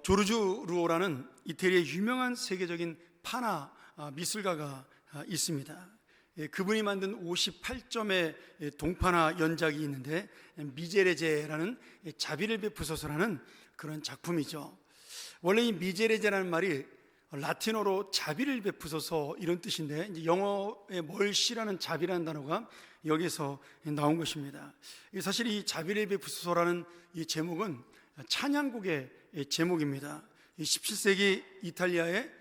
조르주 루오라는 이태리의 유명한 세계적인 파나 미술가가 있습니다. 그분이 만든 58점의 동파나 연작이 있는데 미제레제라는 자비를 베푸소서라는 그런 작품이죠. 원래 이 미제레제라는 말이 라틴어로 자비를 베푸소서 이런 뜻인데, 이제 영어의 멀시라는 자비라는 단어가 여기서 나온 것입니다. 사실 이 자비를 베푸소서라는 이 제목은 찬양곡의 제목입니다. 17세기 이탈리아의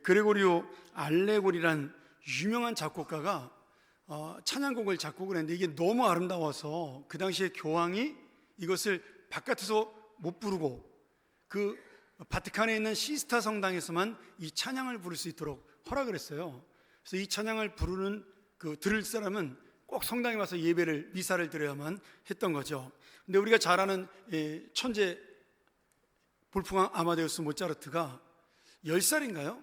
그레고리오 알레고리란 유명한 작곡가가 찬양곡을 작곡을 했는데, 이게 너무 아름다워서 그 당시에 교황이 이것을 바깥에서 못 부르고 그 바티칸에 있는 시스타 성당에서만 이 찬양을 부를 수 있도록 허락을 했어요. 그래서 이 찬양을 부르는 들을 사람은 꼭 성당에 와서 미사를 드려야만 했던 거죠. 근데 우리가 잘 아는 천재 볼프강 아마데우스 모차르트가 10살인가요?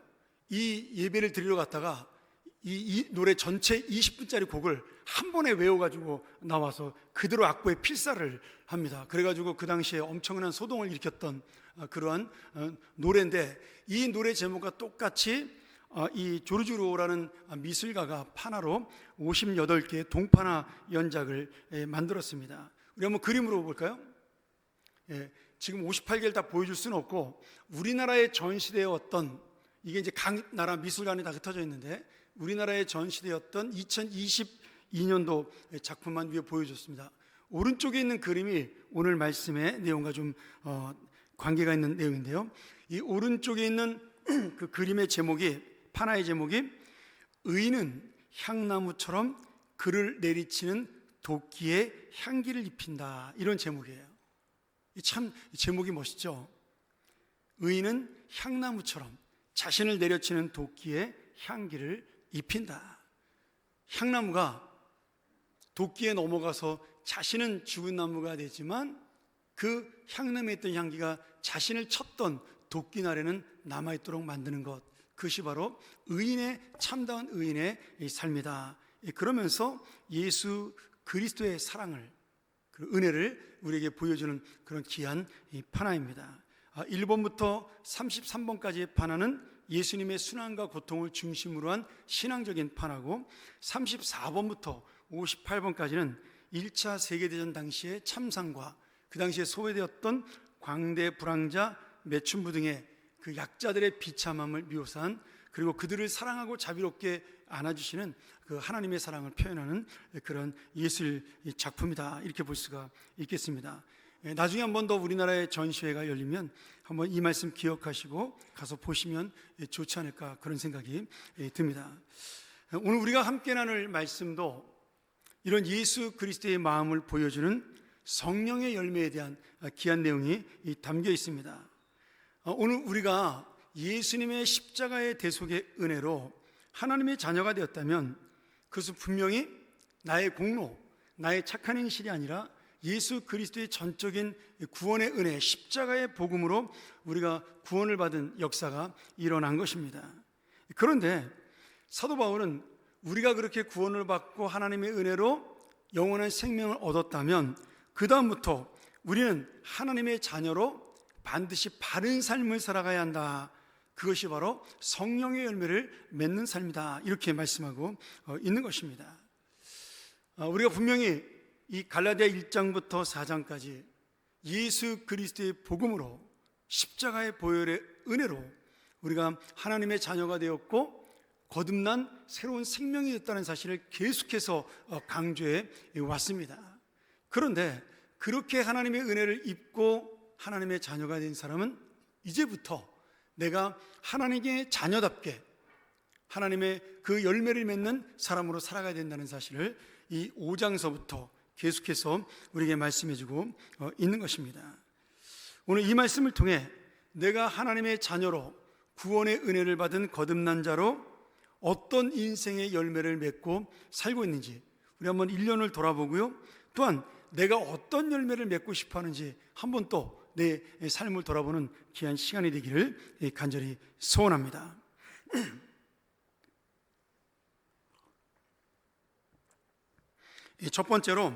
이 예배를 드리러 갔다가 이 노래 전체 20분짜리 곡을 한 번에 외워가지고 나와서 그대로 악보에 필사를 합니다. 그래가지고 그 당시에 엄청난 소동을 일으켰던 그러한 노래인데, 이 노래 제목과 똑같이 이 조르주 루오라는 미술가가 파나로 58개의 동파나 연작을 만들었습니다. 우리 한번 그림으로 볼까요? 지금 58개를 다 보여줄 수는 없고, 우리나라의 전시되었던, 이게 이제 각 나라 미술관에 다 흩어져 있는데 우리나라에 전시되었던 2022년도 작품만 위에 보여줬습니다. 오른쪽에 있는 그림이 오늘 말씀의 내용과 좀 관계가 있는 내용인데요, 이 오른쪽에 있는 그 그림의 제목이, 파나의 제목이 의인은 향나무처럼 그를 내리치는 도끼에 향기를 입힌다, 이런 제목이에요. 참 제목이 멋있죠. 의인은 향나무처럼 자신을 내려치는 도끼에 향기를 입힌다. 향나무가 도끼에 넘어가서 자신은 죽은 나무가 되지만 그 향나무에 있던 향기가 자신을 쳤던 도끼날에는 남아있도록 만드는 것, 그것이 바로 참다운 의인의 삶이다. 그러면서 예수 그리스도의 사랑을, 그 은혜를 우리에게 보여주는 그런 귀한 파나입니다. 1번부터 33번까지의 파나는 예수님의 순환과 고통을 중심으로 한 신앙적인 파나고, 34번부터 58번까지는 1차 세계대전 당시의 참상과 그 당시에 소외되었던 광대 불황자, 매춘부 등의 그 약자들의 비참함을 묘사한, 그리고 그들을 사랑하고 자비롭게 안아주시는 그 하나님의 사랑을 표현하는 그런 예술 작품이다, 이렇게 볼 수가 있겠습니다. 나중에 한 번 더 우리나라의 전시회가 열리면 한번 이 말씀 기억하시고 가서 보시면 좋지 않을까, 그런 생각이 듭니다. 오늘 우리가 함께 나눌 말씀도 이런 예수 그리스도의 마음을 보여주는 성령의 열매에 대한 귀한 내용이 담겨 있습니다. 오늘 우리가 예수님의 십자가의 대속의 은혜로 하나님의 자녀가 되었다면, 그것은 분명히 나의 공로, 나의 착한 행실이 아니라 예수 그리스도의 전적인 구원의 은혜, 십자가의 복음으로 우리가 구원을 받은 역사가 일어난 것입니다. 그런데 사도 바울은 우리가 그렇게 구원을 받고 하나님의 은혜로 영원한 생명을 얻었다면 그 다음부터 우리는 하나님의 자녀로 반드시 바른 삶을 살아가야 한다. 그것이 바로 성령의 열매를 맺는 삶이다, 이렇게 말씀하고 있는 것입니다. 우리가 분명히 이 갈라디아 1장부터 4장까지 예수 그리스도의 복음으로, 십자가의 보혈의 은혜로 우리가 하나님의 자녀가 되었고 거듭난 새로운 생명이 됐다는 사실을 계속해서 강조해 왔습니다. 그런데 그렇게 하나님의 은혜를 입고 하나님의 자녀가 된 사람은 이제부터 내가 하나님의 자녀답게 하나님의 그 열매를 맺는 사람으로 살아가야 된다는 사실을 이 5장서부터 계속해서 우리에게 말씀해주고 있는 것입니다. 오늘 이 말씀을 통해 내가 하나님의 자녀로 구원의 은혜를 받은 거듭난 자로 어떤 인생의 열매를 맺고 살고 있는지 우리 한번 1년을 돌아보고요, 또한 내가 어떤 열매를 맺고 싶어 하는지 한번 또 내 삶을 돌아보는 귀한 시간이 되기를 간절히 소원합니다. 첫 번째로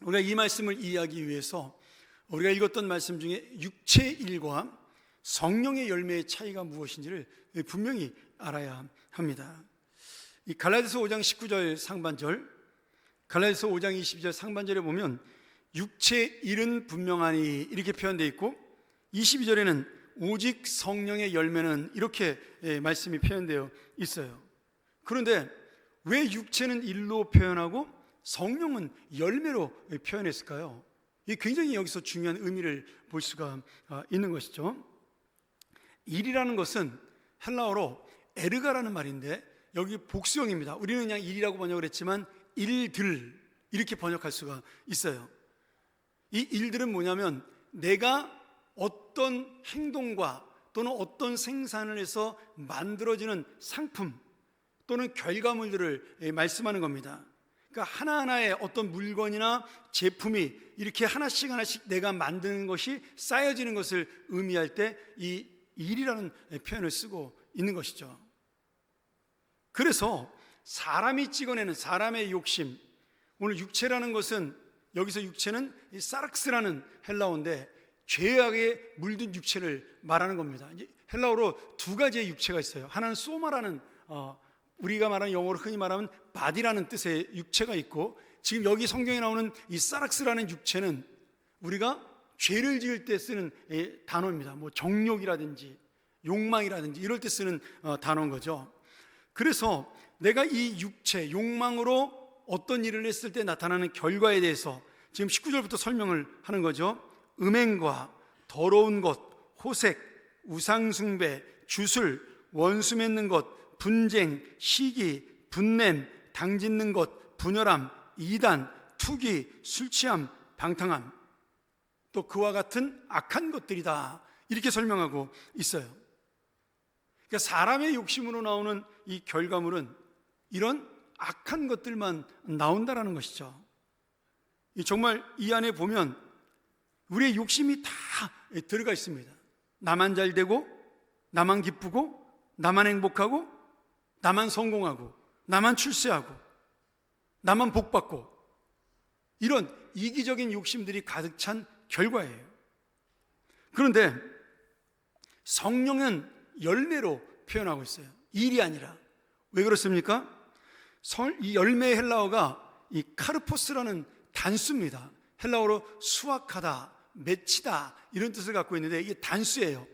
우리가 이 말씀을 이해하기 위해서 우리가 읽었던 말씀 중에 육체의 일과 성령의 열매의 차이가 무엇인지를 분명히 알아야 합니다. 이 갈라디아서 5장 19절 상반절, 갈라디아서 5장 22절 상반절에 보면 육체의 일은 분명하니 이렇게 표현되어 있고, 22절에는 오직 성령의 열매는 이렇게 말씀이 표현되어 있어요. 그런데 왜 육체는 일로 표현하고 성령은 열매로 표현했을까요? 이 굉장히 여기서 중요한 의미를 볼 수가 있는 것이죠. 일이라는 것은 헬라어로 에르가라는 말인데 여기 복수형입니다. 우리는 그냥 일이라고 번역을 했지만 일들 이렇게 번역할 수가 있어요. 이 일들은 뭐냐면 내가 어떤 행동과 또는 어떤 생산을 해서 만들어지는 상품 또는 결과물들을 말씀하는 겁니다. 그러니까 하나하나의 어떤 물건이나 제품이 이렇게 하나씩 내가 만드는 것이 쌓여지는 것을 의미할 때 이 일이라는 표현을 쓰고 있는 것이죠. 그래서 사람이 찍어내는 사람의 욕심, 오늘 육체라는 것은 여기서 육체는 사락스라는 헬라어인데 죄악에 물든 육체를 말하는 겁니다. 헬라어로 두 가지의 육체가 있어요. 하나는 소마라는 우리가 말하는 영어로 흔히 말하면 바디라는 뜻의 육체가 있고, 지금 여기 성경에 나오는 이 사락스라는 육체는 우리가 죄를 지을 때 쓰는 단어입니다. 뭐 정욕이라든지 욕망이라든지 이럴 때 쓰는 단어인 거죠. 그래서 내가 이 육체, 욕망으로 어떤 일을 했을 때 나타나는 결과에 대해서 지금 19절부터 설명을 하는 거죠. 음행과 더러운 것, 호색, 우상숭배, 주술, 원수 맺는 것, 분쟁, 시기, 분냄, 당짓는 것, 분열함, 이단, 투기, 술취함, 방탕함, 또 그와 같은 악한 것들이다, 이렇게 설명하고 있어요. 그러니까 사람의 욕심으로 나오는 이 결과물은 이런 악한 것들만 나온다라는 것이죠. 정말 이 안에 보면 우리의 욕심이 다 들어가 있습니다. 나만 잘 되고, 나만 기쁘고, 나만 행복하고, 나만 성공하고, 나만 출세하고, 나만 복받고, 이런 이기적인 욕심들이 가득 찬 결과예요. 그런데 성령은 열매로 표현하고 있어요. 일이 아니라. 왜 그렇습니까? 이 열매의 헬라어가 이 카르포스라는 단수입니다. 헬라어로 수확하다, 맺히다 이런 뜻을 갖고 있는데 이게 단수예요.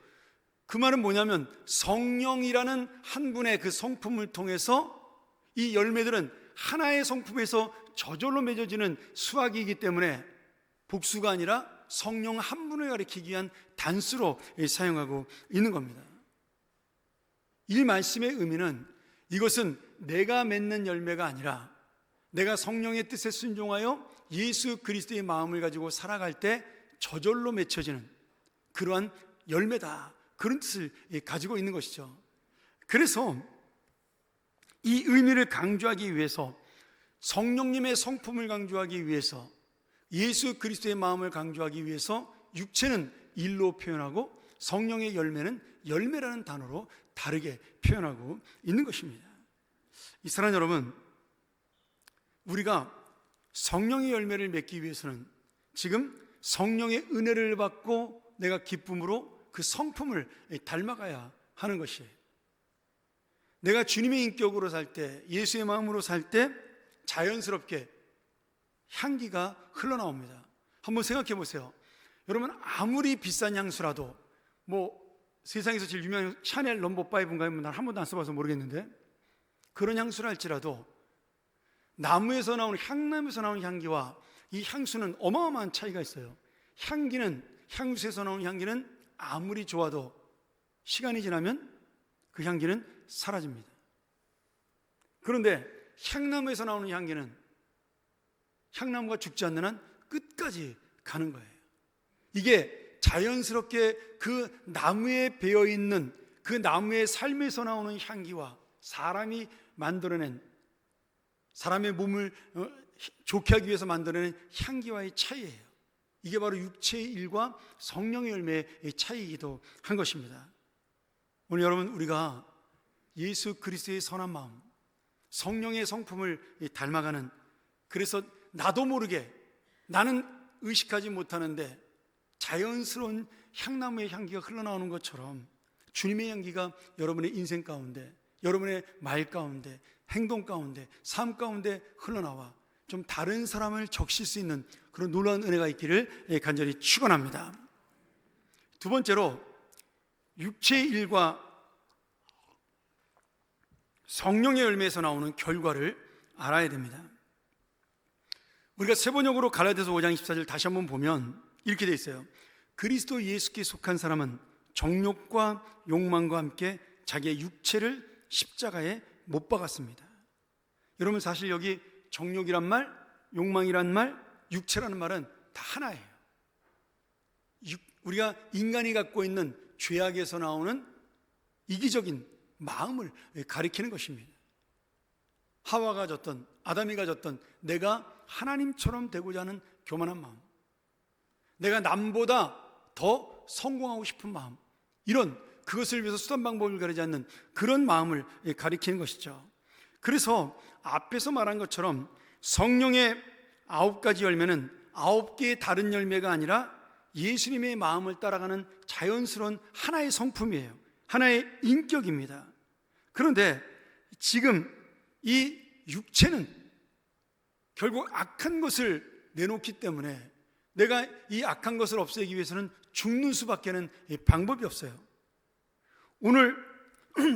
그 말은 뭐냐면 성령이라는 한 분의 그 성품을 통해서 이 열매들은 하나의 성품에서 저절로 맺어지는 수확이기 때문에 복수가 아니라 성령 한 분을 가리키기 위한 단수로 사용하고 있는 겁니다. 이 말씀의 의미는 이것은 내가 맺는 열매가 아니라 내가 성령의 뜻에 순종하여 예수 그리스도의 마음을 가지고 살아갈 때 저절로 맺혀지는 그러한 열매다, 그런 뜻을 가지고 있는 것이죠. 그래서 이 의미를 강조하기 위해서, 성령님의 성품을 강조하기 위해서, 예수 그리스도의 마음을 강조하기 위해서 육체는 일로 표현하고 성령의 열매는 열매라는 단어로 다르게 표현하고 있는 것입니다. 이 사랑 여러분, 우리가 성령의 열매를 맺기 위해서는 지금 성령의 은혜를 받고 내가 기쁨으로 그 성품을 닮아가야 하는 것이에요. 내가 주님의 인격으로 살 때, 예수의 마음으로 살 때 자연스럽게 향기가 흘러나옵니다. 한번 생각해 보세요. 여러분, 아무리 비싼 향수라도, 뭐 세상에서 제일 유명한 샤넬 넘버 5인가요? 난 한 번도 안 써봐서 모르겠는데, 그런 향수를 할지라도 나무에서 나오는, 향나무에서 나오는 향기와 이 향수는 어마어마한 차이가 있어요. 향수에서 나오는 향기는 아무리 좋아도 시간이 지나면 그 향기는 사라집니다. 그런데 향나무에서 나오는 향기는 향나무가 죽지 않는 한 끝까지 가는 거예요. 이게 자연스럽게 그 나무에 배어있는 그 나무의 삶에서 나오는 향기와 사람이 만들어낸, 사람의 몸을 좋게 하기 위해서 만들어낸 향기와의 차이예요. 이게 바로 육체의 일과 성령의 열매의 차이이기도 한 것입니다. 오늘 여러분, 우리가 예수 그리스도의 선한 마음, 성령의 성품을 닮아가는, 그래서 나도 모르게, 나는 의식하지 못하는데 자연스러운 향나무의 향기가 흘러나오는 것처럼 주님의 향기가 여러분의 인생 가운데, 여러분의 말 가운데, 행동 가운데, 삶 가운데 흘러나와 좀 다른 사람을 적실 수 있는 그런 놀라운 은혜가 있기를 간절히 축원합니다. 두 번째로 육체의 일과 성령의 열매에서 나오는 결과를 알아야 됩니다. 우리가 세번역으로 갈라디아서 5장 24절 다시 한번 보면 이렇게 돼 있어요. 그리스도 예수께 속한 사람은 정욕과 욕망과 함께 자기의 육체를 십자가에 못 박았습니다. 여러분, 사실 여기 정욕이란 말, 욕망이란 말, 육체라는 말은 다 하나예요. 우리가 인간이 갖고 있는 죄악에서 나오는 이기적인 마음을 가리키는 것입니다. 하와가 가졌던, 아담이 가졌던 내가 하나님처럼 되고자 하는 교만한 마음, 내가 남보다 더 성공하고 싶은 마음, 이런 그것을 위해서 수단 방법을 가리지 않는 그런 마음을 가리키는 것이죠. 그래서 앞에서 말한 것처럼 성령의 9가지 열매는 9개의 다른 열매가 아니라 예수님의 마음을 따라가는 자연스러운 하나의 성품이에요. 하나의 인격입니다. 그런데 지금 이 육체는 결국 악한 것을 내놓기 때문에 내가 이 악한 것을 없애기 위해서는 죽는 수밖에는 방법이 없어요. 오늘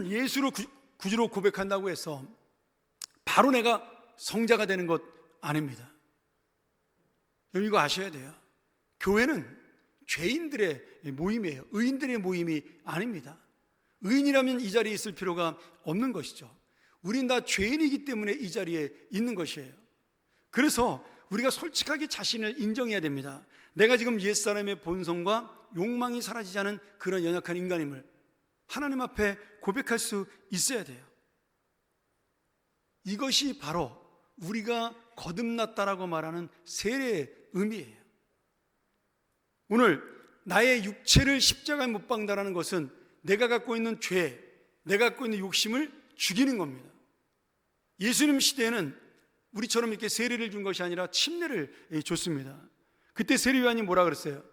예수를 구주로 고백한다고 해서 바로 내가 성자가 되는 것 아닙니다. 여러분, 이거 아셔야 돼요. 교회는 죄인들의 모임이에요. 의인들의 모임이 아닙니다. 의인이라면 이 자리에 있을 필요가 없는 것이죠. 우린 다 죄인이기 때문에 이 자리에 있는 것이에요. 그래서 우리가 솔직하게 자신을 인정해야 됩니다. 내가 지금 옛사람의 본성과 욕망이 사라지지 않은 그런 연약한 인간임을 하나님 앞에 고백할 수 있어야 돼요. 이것이 바로 우리가 거듭났다라고 말하는 세례의 의미예요. 오늘 나의 육체를 십자가에 못 박는다는 것은 내가 갖고 있는 죄, 내가 갖고 있는 욕심을 죽이는 겁니다. 예수님 시대에는 우리처럼 이렇게 세례를 준 것이 아니라 침례를 줬습니다. 그때 세례요한이 뭐라 그랬어요?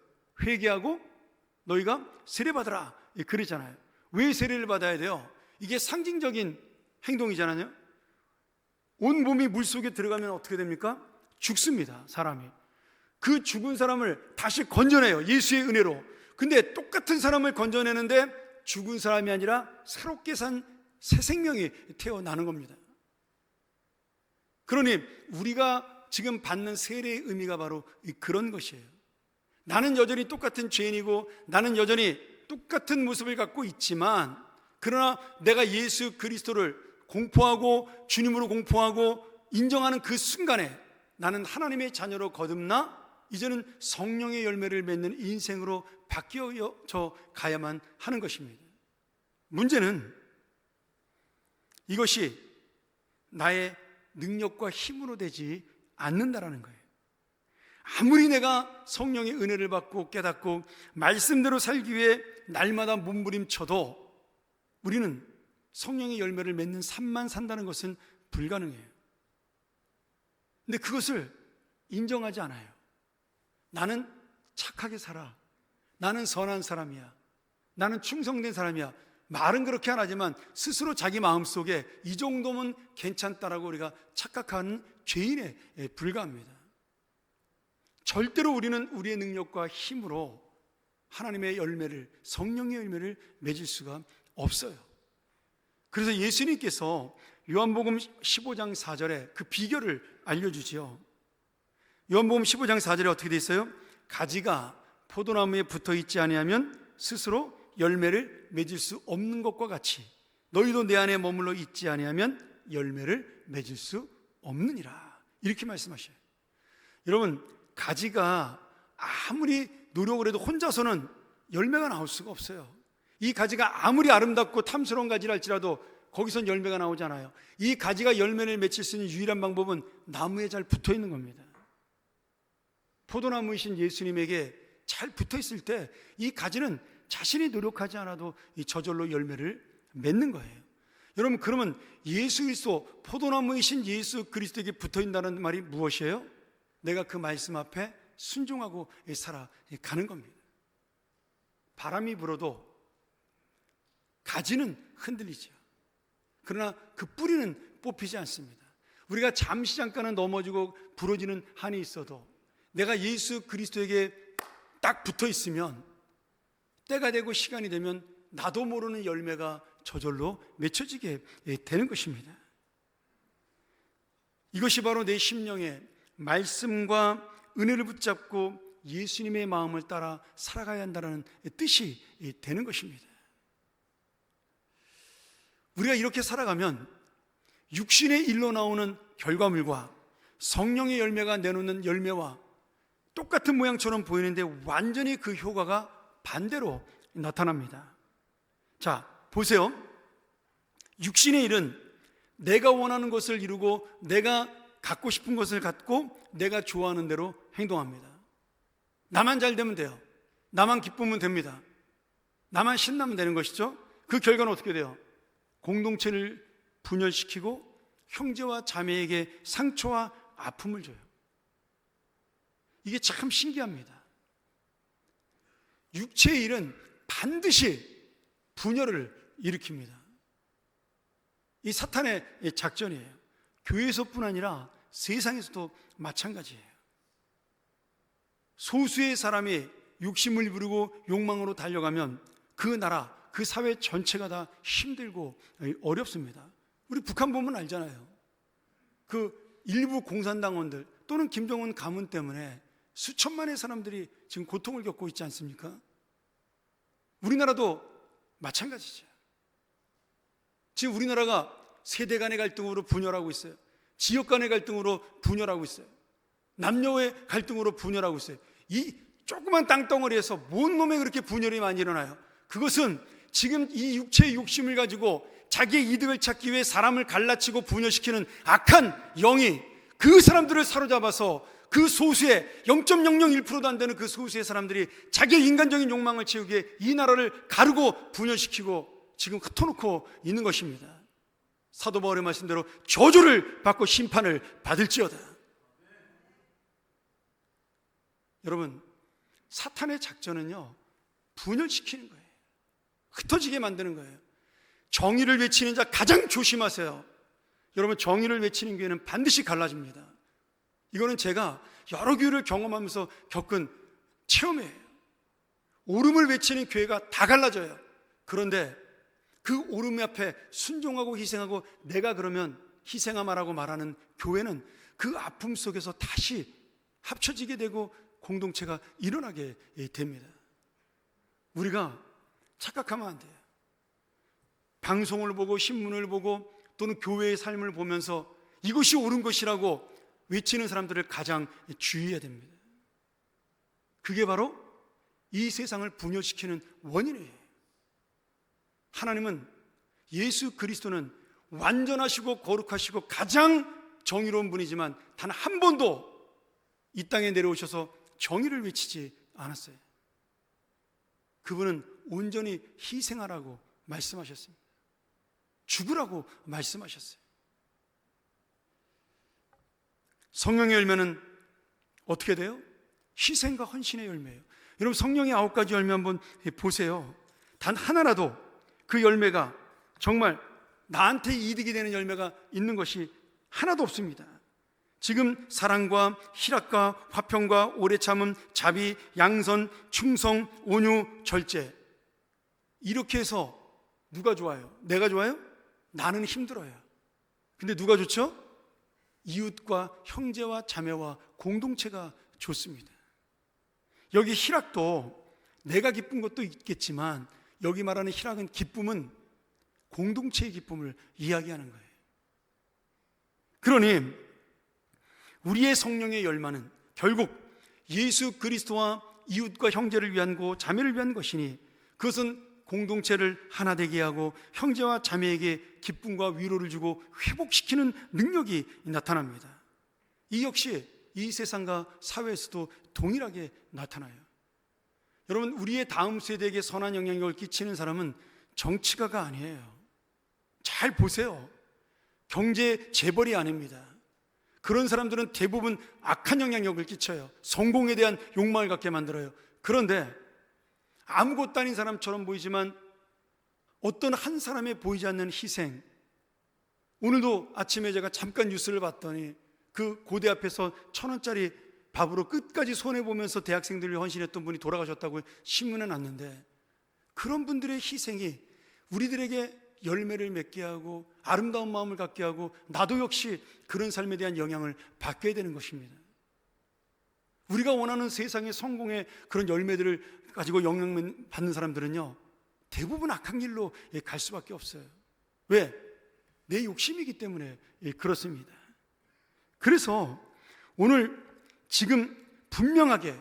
회개하고 너희가 세례받으라 그러잖아요. 왜 세례를 받아야 돼요? 이게 상징적인 행동이잖아요. 온 몸이 물속에 들어가면 어떻게 됩니까? 죽습니다, 사람이. 그 죽은 사람을 다시 건져내요, 예수의 은혜로. 근데 똑같은 사람을 건져내는데 죽은 사람이 아니라 새롭게 산 새 생명이 태어나는 겁니다. 그러니 우리가 지금 받는 세례의 의미가 바로 그런 것이에요. 나는 여전히 똑같은 죄인이고 나는 여전히 똑같은 모습을 갖고 있지만, 그러나 내가 예수 그리스도를 공포하고 주님으로 공포하고 인정하는 그 순간에 나는 하나님의 자녀로 거듭나 이제는 성령의 열매를 맺는 인생으로 바뀌어져 가야만 하는 것입니다. 문제는 이것이 나의 능력과 힘으로 되지 않는다라는 거예요. 아무리 내가 성령의 은혜를 받고 깨닫고 말씀대로 살기 위해 날마다 몸부림쳐도 우리는 성령의 열매를 맺는 삶만 산다는 것은 불가능해요. 근데 그것을 인정하지 않아요. 나는 착하게 살아, 나는 선한 사람이야, 나는 충성된 사람이야. 말은 그렇게 안 하지만 스스로 자기 마음속에 이 정도면 괜찮다라고 우리가 착각하는 죄인에 불과합니다. 절대로 우리는 우리의 능력과 힘으로 하나님의 열매를, 성령의 열매를 맺을 수가 없어요. 그래서 예수님께서 요한복음 15장 4절에 그 비결을 알려주지요. 요한복음 15장 4절에 어떻게 돼 있어요? 가지가 포도나무에 붙어 있지 아니하면 스스로 열매를 맺을 수 없는 것과 같이 너희도 내 안에 머물러 있지 아니하면 열매를 맺을 수 없느니라, 이렇게 말씀하셔요. 여러분, 가지가 아무리 노력을 해도 혼자서는 열매가 나올 수가 없어요. 이 가지가 아무리 아름답고 탐스러운 가지라 할지라도 거기선 열매가 나오잖아요. 이 가지가 열매를 맺힐 수 있는 유일한 방법은 나무에 잘 붙어 있는 겁니다. 포도나무이신 예수님에게 잘 붙어 있을 때 이 가지는 자신이 노력하지 않아도 이 저절로 열매를 맺는 거예요. 여러분, 그러면 예수 그리스도, 포도나무이신 예수 그리스도에게 붙어 있다는 말이 무엇이에요? 내가 그 말씀 앞에 순종하고 살아가는 겁니다. 바람이 불어도 가지는 흔들리죠. 그러나 그 뿌리는 뽑히지 않습니다. 우리가 잠시 잠깐은 넘어지고 부러지는 한이 있어도 내가 예수 그리스도에게 딱 붙어 있으면 때가 되고 시간이 되면 나도 모르는 열매가 저절로 맺혀지게 되는 것입니다. 이것이 바로 내 심령에 말씀과 은혜를 붙잡고 예수님의 마음을 따라 살아가야 한다는 뜻이 되는 것입니다. 우리가 이렇게 살아가면 육신의 일로 나오는 결과물과 성령의 열매가 내놓는 열매와 똑같은 모양처럼 보이는데 완전히 그 효과가 반대로 나타납니다. 자, 보세요. 육신의 일은 내가 원하는 것을 이루고 내가 갖고 싶은 것을 갖고 내가 좋아하는 대로 행동합니다. 나만 잘 되면 돼요. 나만 기쁘면 됩니다. 나만 신나면 되는 것이죠. 그 결과는 어떻게 돼요? 공동체를 분열시키고 형제와 자매에게 상처와 아픔을 줘요. 이게 참 신기합니다. 육체의 일은 반드시 분열을 일으킵니다. 이 사탄의 작전이에요. 교회에서뿐 아니라 세상에서도 마찬가지예요. 소수의 사람이 욕심을 부리고 욕망으로 달려가면 그 나라, 그 사회 전체가 다 힘들고 어렵습니다. 우리 북한 보면 알잖아요. 그 일부 공산당원들 또는 김정은 가문 때문에 수천만의 사람들이 지금 고통을 겪고 있지 않습니까? 우리나라도 마찬가지죠. 지금 우리나라가 세대 간의 갈등으로 분열하고 있어요. 지역 간의 갈등으로 분열하고 있어요. 남녀의 갈등으로 분열하고 있어요. 이 조그만 땅덩어리에서 뭔 놈에 그렇게 분열이 많이 일어나요? 그것은 지금 이 육체의 욕심을 가지고 자기의 이득을 찾기 위해 사람을 갈라치고 분열시키는 악한 영이 그 사람들을 사로잡아서 그 소수의 0.001%도 안 되는 그 소수의 사람들이 자기의 인간적인 욕망을 채우기 위해 이 나라를 가르고 분열시키고 지금 흩어놓고 있는 것입니다. 사도 바울의 말씀대로 저주를 받고 심판을 받을지어다. 여러분, 사탄의 작전은요, 분열시키는 거예요. 흩어지게 만드는 거예요. 정의를 외치는 자 가장 조심하세요. 여러분, 정의를 외치는 교회는 반드시 갈라집니다. 이거는 제가 여러 교회를 경험하면서 겪은 체험이에요. 옳음을 외치는 교회가 다 갈라져요. 그런데 그 옳음 앞에 순종하고 희생하고 내가 그러면 희생하마라고 말하는 교회는 그 아픔 속에서 다시 합쳐지게 되고 공동체가 일어나게 됩니다. 우리가 착각하면 안 돼요. 방송을 보고 신문을 보고 또는 교회의 삶을 보면서 이것이 옳은 것이라고 외치는 사람들을 가장 주의해야 됩니다. 그게 바로 이 세상을 분열시키는 원인이에요. 하나님은 예수 그리스도는 완전하시고 거룩하시고 가장 정의로운 분이지만 단 한 번도 이 땅에 내려오셔서 정의를 외치지 않았어요. 그분은 온전히 희생하라고 말씀하셨습니다. 죽으라고 말씀하셨어요. 성령의 열매는 어떻게 돼요? 희생과 헌신의 열매예요. 여러분, 성령의 9가지 열매 한번 보세요. 단 하나라도 그 열매가 정말 나한테 이득이 되는 열매가 있는 것이 하나도 없습니다. 지금 사랑과 희락과 화평과 오래 참음, 자비, 양선, 충성, 온유, 절제, 이렇게 해서 누가 좋아요? 내가 좋아요? 나는 힘들어요. 근데 누가 좋죠? 이웃과 형제와 자매와 공동체가 좋습니다. 여기 희락도 내가 기쁜 것도 있겠지만 여기 말하는 희락은 기쁨은 공동체의 기쁨을 이야기하는 거예요. 그러니 우리의 성령의 열망은 결국 예수 그리스도와 이웃과 형제를 위한 거, 자매를 위한 것이니 그것은 공동체를 하나 되게 하고 형제와 자매에게 기쁨과 위로를 주고 회복시키는 능력이 나타납니다. 이 역시 이 세상과 사회에서도 동일하게 나타나요. 여러분, 우리의 다음 세대에게 선한 영향력을 끼치는 사람은 정치가가 아니에요. 잘 보세요. 경제 재벌이 아닙니다. 그런 사람들은 대부분 악한 영향력을 끼쳐요. 성공에 대한 욕망을 갖게 만들어요. 그런데 아무것도 아닌 사람처럼 보이지만 어떤 한 사람의 보이지 않는 희생. 오늘도 아침에 제가 잠깐 뉴스를 봤더니 그 고대 앞에서 1,000원짜리 밥으로 끝까지 손해보면서 대학생들을 헌신했던 분이 돌아가셨다고 신문에 났는데, 그런 분들의 희생이 우리들에게 열매를 맺게 하고 아름다운 마음을 갖게 하고 나도 역시 그런 삶에 대한 영향을 받게 되는 것입니다. 우리가 원하는 세상의 성공의 그런 열매들을 가지고 영향 받는 사람들은요, 대부분 악한 길로 갈 수밖에 없어요. 왜? 내 욕심이기 때문에 그렇습니다. 그래서 오늘 지금 분명하게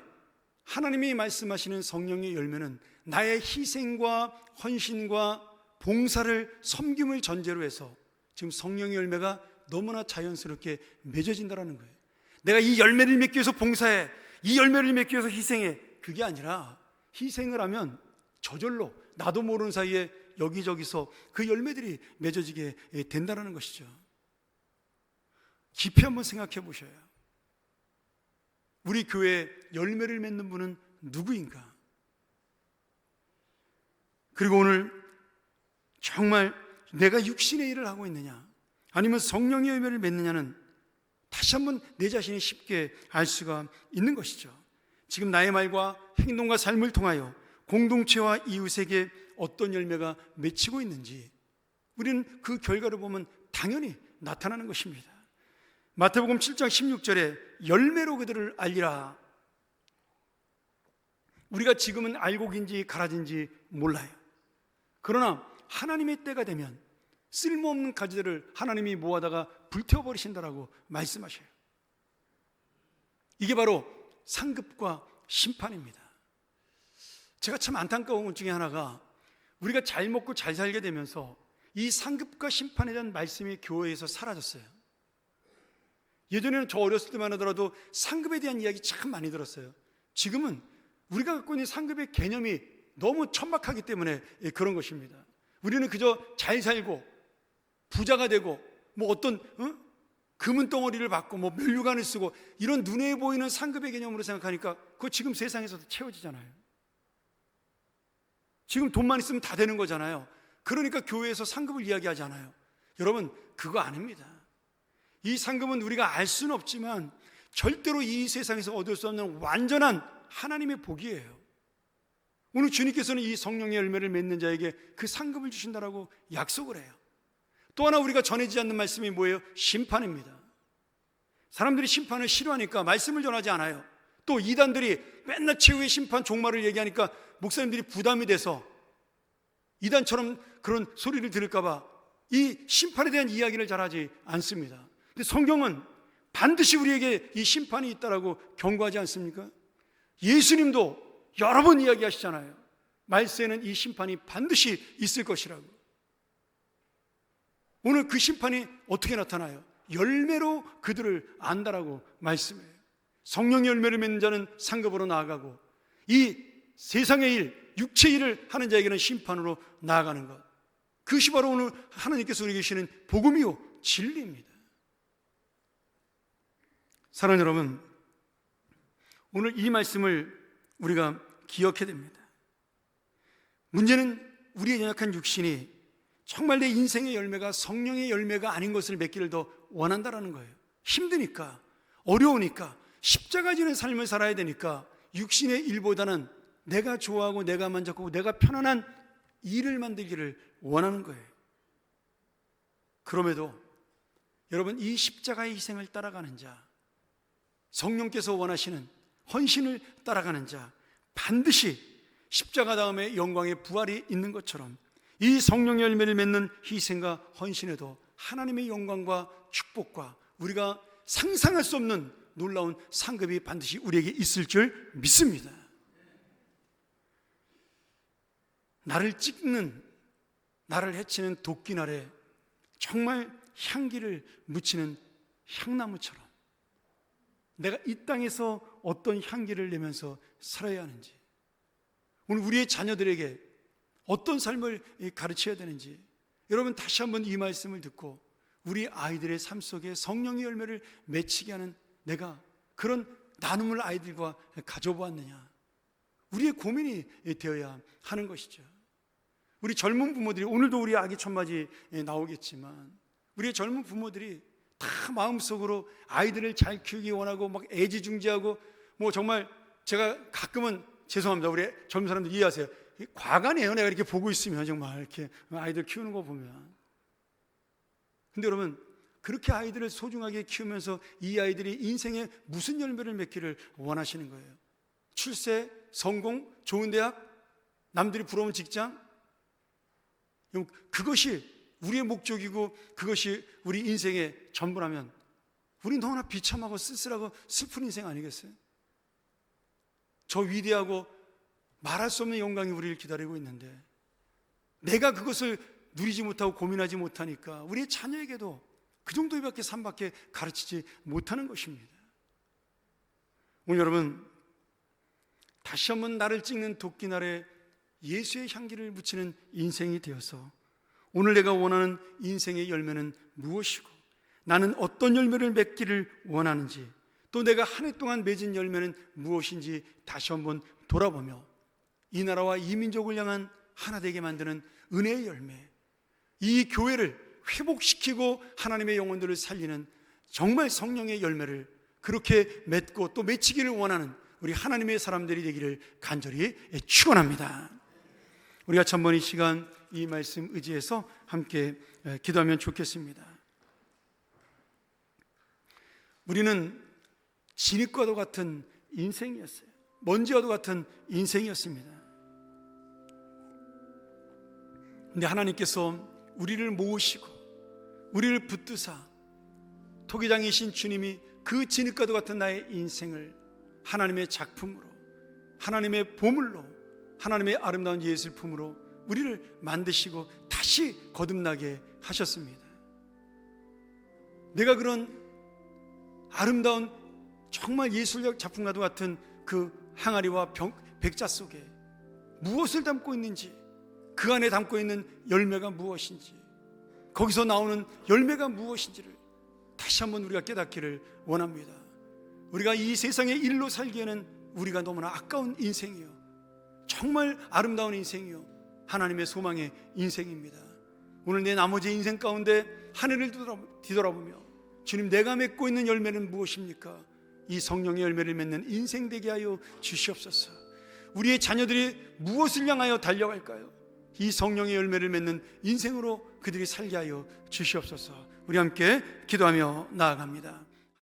하나님이 말씀하시는 성령의 열매는 나의 희생과 헌신과 봉사를, 섬김을 전제로 해서 지금 성령의 열매가 너무나 자연스럽게 맺어진다는 거예요. 내가 이 열매를 맺기 위해서 봉사해, 이 열매를 맺기 위해서 희생해, 그게 아니라 희생을 하면 저절로 나도 모르는 사이에 여기저기서 그 열매들이 맺어지게 된다는 것이죠. 깊이 한번 생각해 보셔요. 우리 교회에 열매를 맺는 분은 누구인가? 그리고 오늘 정말 내가 육신의 일을 하고 있느냐, 아니면 성령의 열매를 맺느냐는 다시 한번 내 자신이 쉽게 알 수가 있는 것이죠. 지금 나의 말과 행동과 삶을 통하여 공동체와 이웃에게 어떤 열매가 맺히고 있는지 우리는 그 결과를 보면 당연히 나타나는 것입니다. 마태복음 7장 16절에 열매로 그들을 알리라. 우리가 지금은 알곡인지 가라지인지 몰라요. 그러나 하나님의 때가 되면 쓸모없는 가지들을 하나님이 모아다가 불태워버리신다라고 말씀하셔요. 이게 바로 상급과 심판입니다. 제가 참 안타까운 것 중에 하나가, 우리가 잘 먹고 잘 살게 되면서 이 상급과 심판에 대한 말씀이 교회에서 사라졌어요. 예전에는 저 어렸을 때만 하더라도 상급에 대한 이야기 참 많이 들었어요. 지금은 우리가 갖고 있는 상급의 개념이 너무 천박하기 때문에 그런 것입니다. 우리는 그저 잘 살고 부자가 되고 뭐 어떤 금은 덩어리를 받고 뭐 면류관을 쓰고 이런 눈에 보이는 상급의 개념으로 생각하니까 그거 지금 세상에서도 채워지잖아요. 지금 돈만 있으면 다 되는 거잖아요. 그러니까 교회에서 상급을 이야기하지 않아요. 여러분, 그거 아닙니다. 이 상급은 우리가 알 수는 없지만 절대로 이 세상에서 얻을 수 없는 완전한 하나님의 복이에요. 오늘 주님께서는 이 성령의 열매를 맺는 자에게 그 상급을 주신다라고 약속을 해요. 또 하나 우리가 전해지지 않는 말씀이 뭐예요? 심판입니다. 사람들이 심판을 싫어하니까 말씀을 전하지 않아요. 또 이단들이 맨날 최후의 심판 종말을 얘기하니까 목사님들이 부담이 돼서 이단처럼 그런 소리를 들을까 봐 이 심판에 대한 이야기를 잘하지 않습니다. 근데 성경은 반드시 우리에게 이 심판이 있다라고 경고하지 않습니까? 예수님도 여러 번 이야기하시잖아요. 말세에는 이 심판이 반드시 있을 것이라고. 오늘 그 심판이 어떻게 나타나요? 열매로 그들을 안다라고 말씀해요. 성령의 열매를 맺는 자는 상급으로 나아가고 이 세상의 일, 육체의 일을 하는 자에게는 심판으로 나아가는 것, 그것이 바로 오늘 하나님께서 우리에게 주시는 복음이요 진리입니다. 사랑하는 여러분, 오늘 이 말씀을 우리가 기억해야 됩니다. 문제는 우리의 연약한 육신이 정말 내 인생의 열매가 성령의 열매가 아닌 것을 맺기를 더 원한다라는 거예요. 힘드니까, 어려우니까, 십자가 지는 삶을 살아야 되니까 육신의 일보다는 내가 좋아하고 내가 만족하고 내가 편안한 일을 만들기를 원하는 거예요. 그럼에도 여러분, 이 십자가의 희생을 따라가는 자, 성령께서 원하시는 헌신을 따라가는 자, 반드시 십자가 다음에 영광의 부활이 있는 것처럼 이 성령의 열매를 맺는 희생과 헌신에도 하나님의 영광과 축복과 우리가 상상할 수 없는 놀라운 상급이 반드시 우리에게 있을 줄 믿습니다. 나를 찍는, 나를 해치는 도끼날에 정말 향기를 묻히는 향나무처럼 내가 이 땅에서 어떤 향기를 내면서 살아야 하는지, 오늘 우리의 자녀들에게 어떤 삶을 가르쳐야 되는지, 여러분 다시 한번 이 말씀을 듣고 우리 아이들의 삶 속에 성령의 열매를 맺히게 하는 내가 그런 나눔을 아이들과 가져보았느냐, 우리의 고민이 되어야 하는 것이죠. 우리 젊은 부모들이, 오늘도 우리 아기 첫맞이 나오겠지만, 우리의 젊은 부모들이 다 마음속으로 아이들을 잘 키우기 원하고 막 애지중지하고, 뭐 정말 제가 가끔은 죄송합니다. 우리 젊은 사람들 이해하세요. 과간해요. 내가 이렇게 보고 있으면 정말 이렇게 아이들 키우는 거 보면. 근데 여러분, 그렇게 아이들을 소중하게 키우면서 이 아이들이 인생에 무슨 열매를 맺기를 원하시는 거예요? 출세, 성공, 좋은 대학, 남들이 부러운 직장? 그것이 우리의 목적이고 그것이 우리 인생의 전부라면 우리 너무나 비참하고 쓸쓸하고 슬픈 인생 아니겠어요? 저 위대하고 말할 수 없는 영광이 우리를 기다리고 있는데 내가 그것을 누리지 못하고 고민하지 못하니까 우리의 자녀에게도 그 정도밖에 삶밖에 가르치지 못하는 것입니다. 오늘 여러분, 다시 한번 나를 찍는 도끼날에 예수의 향기를 묻히는 인생이 되어서 오늘 내가 원하는 인생의 열매는 무엇이고 나는 어떤 열매를 맺기를 원하는지, 또 내가 한 해 동안 맺은 열매는 무엇인지 다시 한번 돌아보며 이 나라와 이 민족을 향한 하나 되게 만드는 은혜의 열매, 이 교회를 회복시키고 하나님의 영혼들을 살리는 정말 성령의 열매를 그렇게 맺고 또 맺히기를 원하는 우리 하나님의 사람들이 되기를 간절히 축원합니다. 우리가 한번 이 시간 이 말씀 의지해서 함께 기도하면 좋겠습니다. 우리는 진흙과도 같은 인생이었어요. 먼지와도 같은 인생이었습니다. 근데 하나님께서 우리를 모으시고 우리를 붙드사 토기장이신 주님이 그 진흙과도 같은 나의 인생을 하나님의 작품으로, 하나님의 보물로, 하나님의 아름다운 예술품으로 우리를 만드시고 다시 거듭나게 하셨습니다. 내가 그런 아름다운 정말 예술적 작품과도 같은 그 항아리와 백자 속에 무엇을 담고 있는지, 그 안에 담고 있는 열매가 무엇인지, 거기서 나오는 열매가 무엇인지를 다시 한번 우리가 깨닫기를 원합니다. 우리가 이 세상의 일로 살기에는 우리가 너무나 아까운 인생이요, 정말 아름다운 인생이요, 하나님의 소망의 인생입니다. 오늘 내 나머지 인생 가운데 하늘을 뒤돌아보며 주님, 내가 맺고 있는 열매는 무엇입니까? 이 성령의 열매를 맺는 인생 되게 하여 주시옵소서. 우리의 자녀들이 무엇을 향하여 달려갈까요? 이 성령의 열매를 맺는 인생으로 그들이 살게 하여 주시옵소서. 우리 함께 기도하며 나아갑니다.